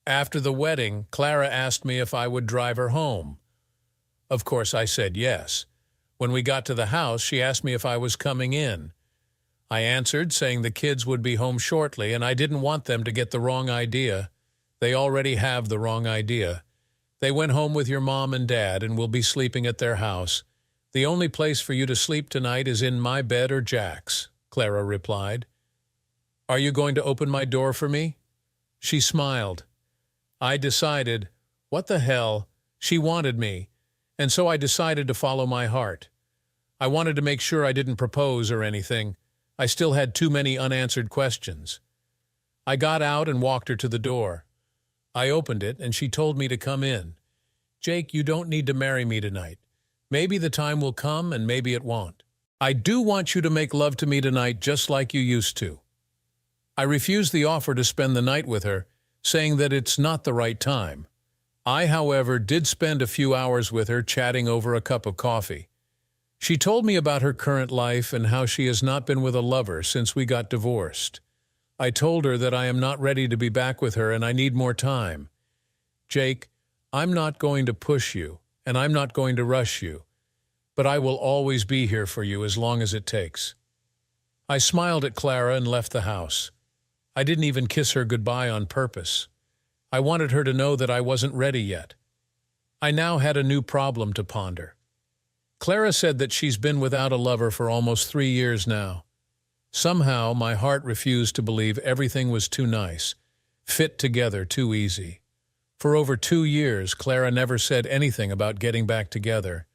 A: After the wedding, Clara asked me if I would drive her home. Of course, I said yes. When we got to the house, she asked me if I was coming in. I answered, saying the kids would be home shortly, and I didn't want them to get the wrong idea. They already have the wrong idea. They went home with your mom and dad and will be sleeping at their house. The only place for you to sleep tonight is in my bed or Jack's, Clara replied. Are you going to open my door for me? She smiled. I decided, what the hell, she wanted me, and so I decided to follow my heart. I wanted to make sure I didn't propose or anything. I still had too many unanswered questions. I got out and walked her to the door. I opened it, and she told me to come in. Jake, you don't need to marry me tonight. Maybe the time will come, and maybe it won't. I do want you to make love to me tonight just like you used to. I refused the offer to spend the night with her, saying that it's not the right time. I, however, did spend a few hours with her chatting over a cup of coffee. She told me about her current life and how she has not been with a lover since we got divorced. I told her that I am not ready to be back with her and I need more time. Jake, I'm not going to push you, and I'm not going to rush you, but I will always be here for you as long as it takes. I smiled at Clara and left the house. I didn't even kiss her goodbye on purpose. I wanted her to know that I wasn't ready yet. I now had a new problem to ponder. Clara said that she's been without a lover for almost 3 years now. Somehow, my heart refused to believe everything was too nice, fit together too easy. For over 2 years, Clara never said anything about getting back together.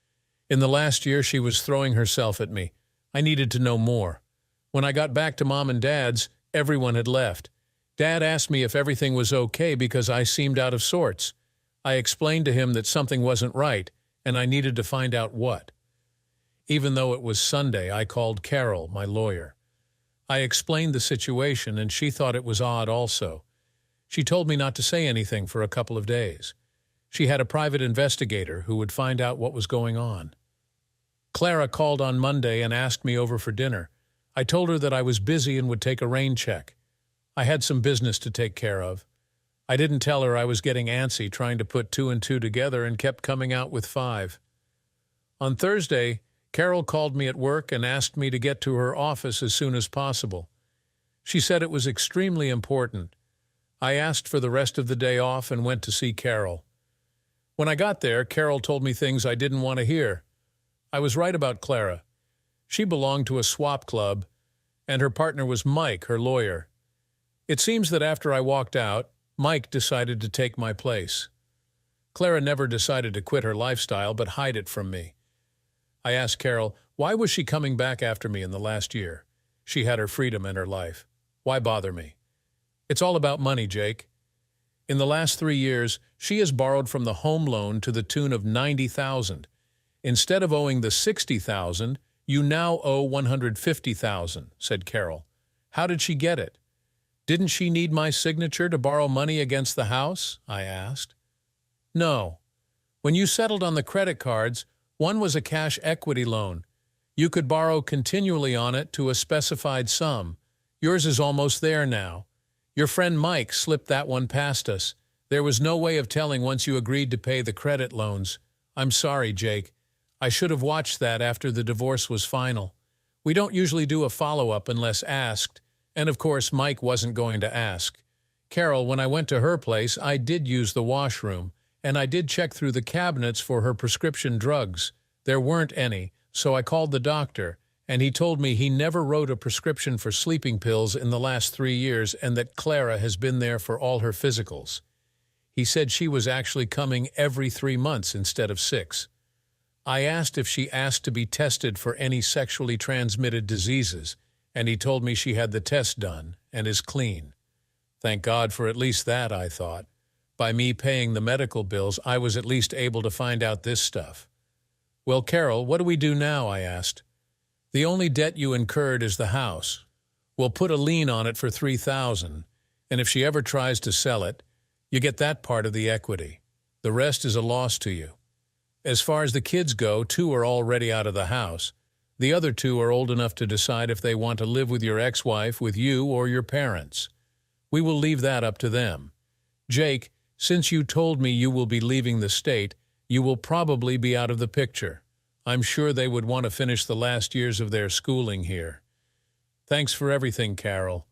A: In the last year, she was throwing herself at me. I needed to know more. When I got back to Mom and Dad's, everyone had left. Dad asked me if everything was okay because I seemed out of sorts. I explained to him that something wasn't right, and I needed to find out what. Even though it was Sunday, I called Carol, my lawyer. I explained the situation, and she thought it was odd also. She told me not to say anything for a couple of days. She had a private investigator who would find out what was going on. Clara called on Monday and asked me over for dinner. I told her that I was busy and would take a rain check. I had some business to take care of. I didn't tell her I was getting antsy trying to put 2 and 2 together and kept coming out with 5. On Thursday, Carol called me at work and asked me to get to her office as soon as possible. She said it was extremely important. I asked for the rest of the day off and went to see Carol. When I got there, Carol told me things I didn't want to hear. I was right about Clara. She belonged to a swap club, and her partner was Mike, her lawyer. It seems that after I walked out, Mike decided to take my place. Clara never decided to quit her lifestyle but hide it from me. I asked Carol, why was she coming back after me in the last year? She had her freedom and her life. Why bother me? It's all about money, Jake. In the last 3 years, she has borrowed from the home loan to the tune of $90,000. Instead of owing the $60,000, you now owe $150,000, said Carol. How did she get it? Didn't she need my signature to borrow money against the house? I asked. No. When you settled on the credit cards, one was a cash equity loan. You could borrow continually on it to a specified sum. Yours is almost there now. Your friend Mike slipped that one past us. There was no way of telling once you agreed to pay the credit loans. I'm sorry, Jake. I should have watched that after the divorce was final. We don't usually do a follow-up unless asked, and of course Mike wasn't going to ask. Carol, when I went to her place, I did use the washroom, and I did check through the cabinets for her prescription drugs. There weren't any, so I called the doctor, and he told me he never wrote a prescription for sleeping pills in the last 3 years and that Clara has been there for all her physicals. He said she was actually coming every 3 months instead of 6. I asked if she asked to be tested for any sexually transmitted diseases, and he told me she had the test done and is clean. Thank God for at least that, I thought. By me paying the medical bills, I was at least able to find out this stuff. Well, Carol, what do we do now? I asked. The only debt you incurred is the house. We'll put a lien on it for $3,000, and if she ever tries to sell it, you get that part of the equity. The rest is a loss to you. As far as the kids go, 2 are already out of the house. The other 2 are old enough to decide if they want to live with your ex-wife, with you, or your parents. We will leave that up to them. Jake, since you told me you will be leaving the state, you will probably be out of the picture. I'm sure they would want to finish the last years of their schooling here. Thanks for everything, Carol.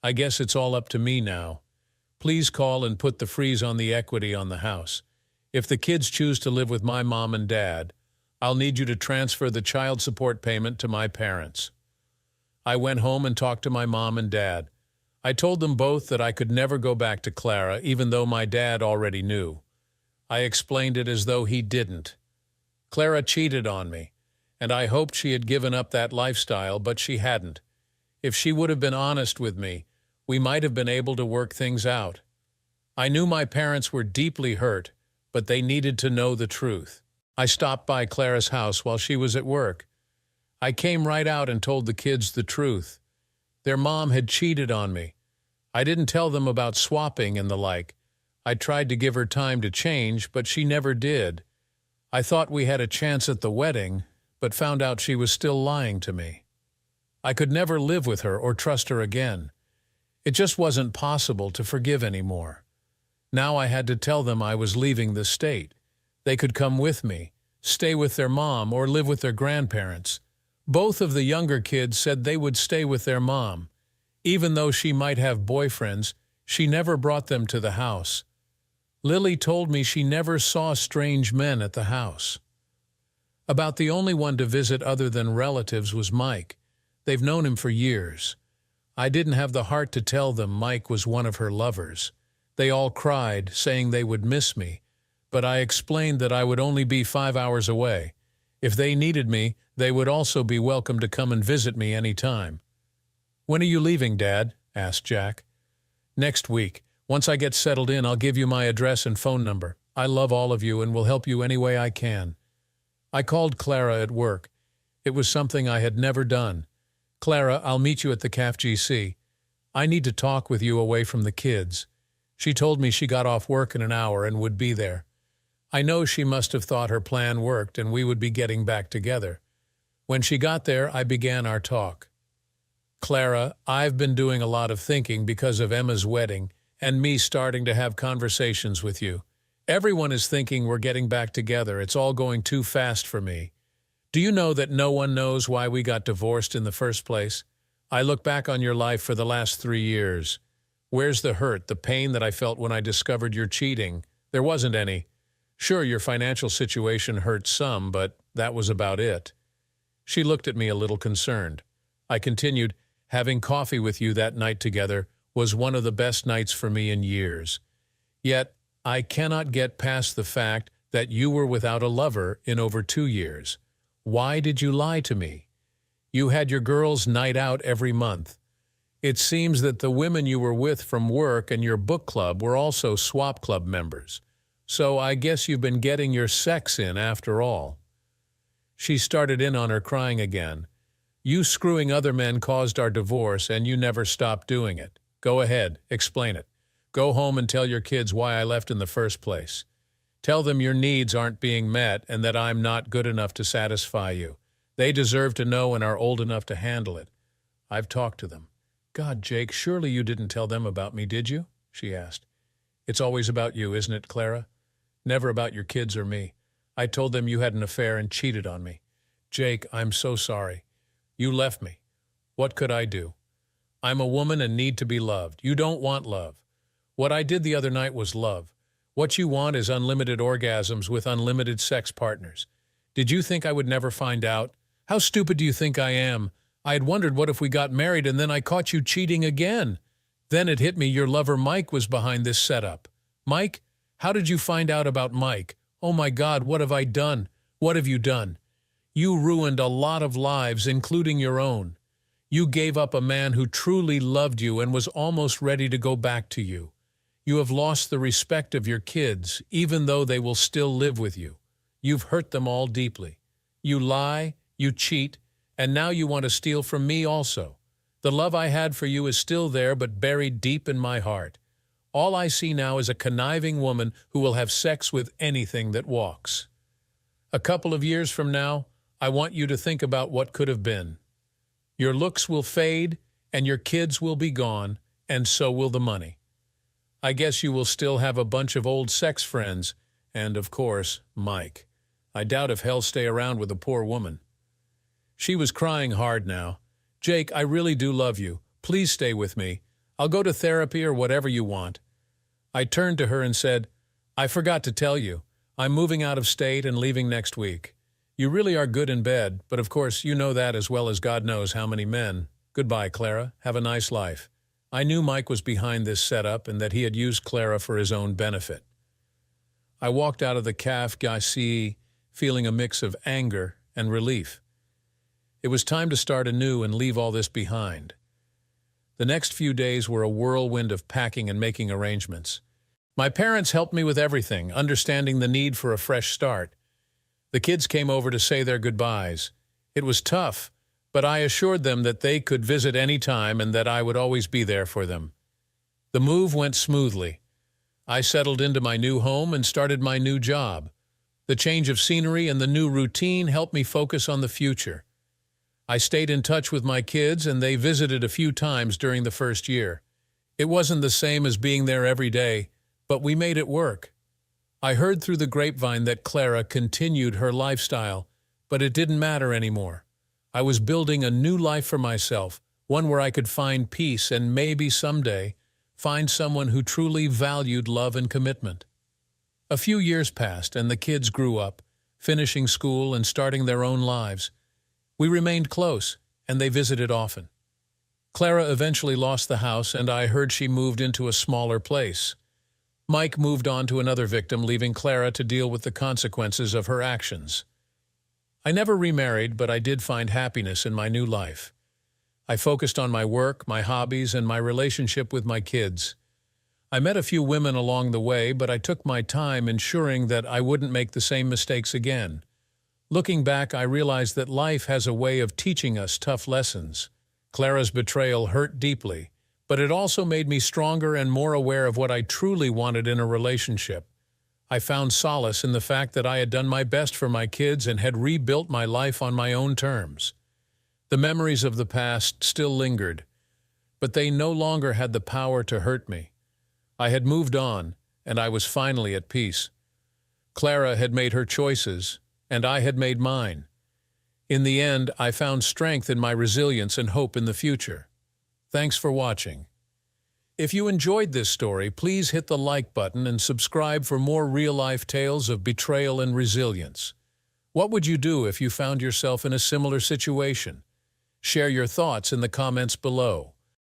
A: I guess it's all up to me now. Please call and put the freeze on the equity on the house. If the kids choose to live with my mom and dad, I'll need you to transfer the child support payment to my parents. I went home and talked to my mom and dad. I told them both that I could never go back to Clara, even though my dad already knew. I explained it as though he didn't. Clara cheated on me, and I hoped she had given up that lifestyle, but she hadn't. If she would have been honest with me, we might have been able to work things out. I knew my parents were deeply hurt, but they needed to know the truth. I stopped by Clara's house while she was at work. I came right out and told the kids the truth. Their mom had cheated on me. I didn't tell them about swapping and the like. I tried to give her time to change, but she never did. I thought we had a chance at the wedding, but found out she was still lying to me. I could never live with her or trust her again. It just wasn't possible to forgive anymore. Now I had to tell them I was leaving the state. They could come with me, stay with their mom, or live with their grandparents. Both of the younger kids said they would stay with their mom. Even though she might have boyfriends, she never brought them to the house. Lily told me she never saw strange men at the house. About the only one to visit other than relatives was Mike. They've known him for years. I didn't have the heart to tell them Mike was one of her lovers. They all cried, saying they would miss me, but I explained that I would only be 5 hours away. If they needed me, they would also be welcome to come and visit me any time. "When are you leaving, Dad?" asked Jack. "Next week. Once I get settled in, I'll give you my address and phone number. I love all of you and will help you any way I can." I called Clara at work. It was something I had never done. "Clara, I'll meet you at the CAF-GC. I need to talk with you away from the kids." She told me she got off work in an hour and would be there. I know she must have thought her plan worked and we would be getting back together. When she got there, I began our talk. "Clara, I've been doing a lot of thinking because of Emma's wedding and me starting to have conversations with you. Everyone is thinking we're getting back together. It's all going too fast for me. Do you know that no one knows why we got divorced in the first place? I look back on your life for the last 3 years. Where's the hurt, the pain that I felt when I discovered you're cheating? There wasn't any. Sure, your financial situation hurt some, but that was about it." She looked at me a little concerned. I continued, "Having coffee with you that night together was one of the best nights for me in years. Yet, I cannot get past the fact that you were without a lover in over 2 years. Why did you lie to me? You had your girls' night out every month. It seems that the women you were with from work and your book club were also swap club members. So I guess you've been getting your sex in after all." She started in on her crying again. "You screwing other men caused our divorce and you never stopped doing it. Go ahead, explain it. Go home and tell your kids why I left in the first place. Tell them your needs aren't being met and that I'm not good enough to satisfy you. They deserve to know and are old enough to handle it. I've talked to them." "God, Jake, surely you didn't tell them about me, did you?" she asked. "It's always about you, isn't it, Clara? Never about your kids or me. I told them you had an affair and cheated on me. Jake, I'm so sorry. You left me. What could I do? I'm a woman and need to be loved. You don't want love. What I did the other night was love. What you want is unlimited orgasms with unlimited sex partners. Did you think I would never find out? How stupid do you think I am? I had wondered what if we got married and then I caught you cheating again. Then it hit me your lover Mike was behind this setup. Mike? How did you find out about Mike? Oh my God, what have I done? What have you done? You ruined a lot of lives, including your own. You gave up a man who truly loved you and was almost ready to go back to you. You have lost the respect of your kids, even though they will still live with you. You've hurt them all deeply. You lie, you cheat, and now you want to steal from me also. The love I had for you is still there but buried deep in my heart. All I see now is a conniving woman who will have sex with anything that walks. A couple of years from now, I want you to think about what could have been. Your looks will fade, and your kids will be gone, and so will the money. I guess you will still have a bunch of old sex friends, and, of course, Mike. I doubt if he'll stay around with a poor woman." She was crying hard now. "Jake, I really do love you. Please stay with me. I'll go to therapy or whatever you want." I turned to her and said, "I forgot to tell you. I'm moving out of state and leaving next week. You really are good in bed, but of course you know that as well as God knows how many men. Goodbye, Clara. Have a nice life." I knew Mike was behind this setup and that he had used Clara for his own benefit. I walked out of the CAF-GC feeling a mix of anger and relief. It was time to start anew and leave all this behind. The next few days were a whirlwind of packing and making arrangements. My parents helped me with everything, understanding the need for a fresh start. The kids came over to say their goodbyes. It was tough, but I assured them that they could visit any time and that I would always be there for them. The move went smoothly. I settled into my new home and started my new job. The change of scenery and the new routine helped me focus on the future. I stayed in touch with my kids and they visited a few times during the first year. It wasn't the same as being there every day, but we made it work. I heard through the grapevine that Clara continued her lifestyle, but it didn't matter anymore. I was building a new life for myself, one where I could find peace and maybe someday find someone who truly valued love and commitment. A few years passed and the kids grew up, finishing school and starting their own lives. We remained close, and they visited often. Clara eventually lost the house, and I heard she moved into a smaller place. Mike moved on to another victim, leaving Clara to deal with the consequences of her actions. I never remarried, but I did find happiness in my new life. I focused on my work, my hobbies, and my relationship with my kids. I met a few women along the way, but I took my time ensuring that I wouldn't make the same mistakes again. Looking back, I realized that life has a way of teaching us tough lessons. Clara's betrayal hurt deeply, but it also made me stronger and more aware of what I truly wanted in a relationship. I found solace in the fact that I had done my best for my kids and had rebuilt my life on my own terms. The memories of the past still lingered, but they no longer had the power to hurt me. I had moved on, and I was finally at peace. Clara had made her choices, and I had made mine. In the end, I found strength in my resilience and hope in the future. Thanks for watching. If you enjoyed this story, please hit the like button and subscribe for more real-life tales of betrayal and resilience. What would you do if you found yourself in a similar situation? Share your thoughts in the comments below.